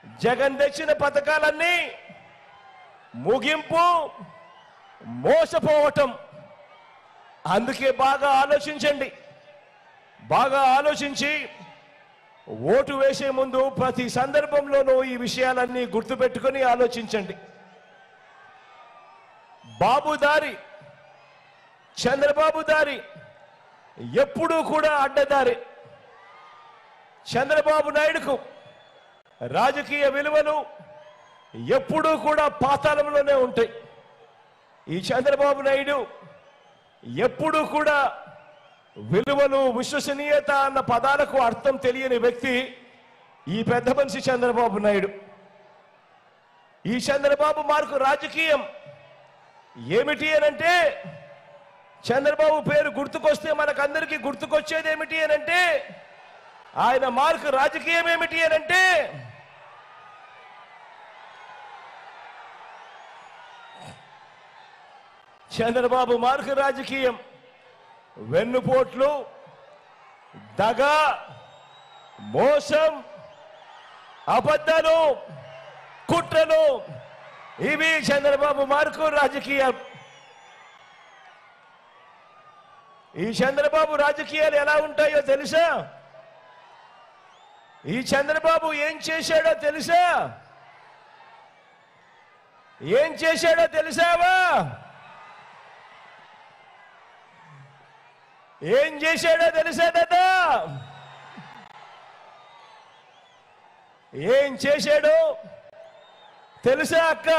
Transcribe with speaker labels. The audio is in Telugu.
Speaker 1: జగన్ తెచ్చిన పథకాలన్నీ ముగింపు మోసపోవటం. అందుకే బాగా ఆలోచించండి. బాగా ఆలోచించి ఓటు వేసే ముందు ప్రతి సందర్భంలోనూ ఈ విషయాలన్నీ గుర్తుపెట్టుకొని ఆలోచించండి. బాబు దారి, చంద్రబాబు దారి ఎప్పుడూ కూడా అడ్డదారి. చంద్రబాబు నాయుడుకు రాజకీయ విలువలు ఎప్పుడూ కూడా పాతాళంలోనే ఉంటాయి. ఈ చంద్రబాబు నాయుడు ఎప్పుడూ కూడా విలువలు, విశ్వసనీయత అన్న పదాలకు అర్థం తెలియని వ్యక్తి ఈ పెద్ద మనిషి చంద్రబాబు నాయుడు. ఈ చంద్రబాబు మార్కు రాజకీయం ఏమిటి అనంటే, చంద్రబాబు పేరు గుర్తుకొస్తే మనకందరికీ గుర్తుకొచ్చేది ఏమిటి అనంటే, ఆయన మార్కు రాజకీయం ఏమిటి అనంటే, చంద్రబాబు మార్కు రాజకీయం వెన్నుపోట్లు, దగ, మోసం, అబద్ధాలు, కుట్రలు, ఇవి చంద్రబాబు మార్కు రాజకీయం. ఈ చంద్రబాబు రాజకీయాలు ఎలా ఉంటాయో తెలుసా? ఈ చంద్రబాబు ఏం చేశాడో తెలుసా? ఏం చేశాడో తెలుసావా? ఏం చేశాడో తెలుసా దాదా? ఏం చేశాడో తెలుసా అక్క?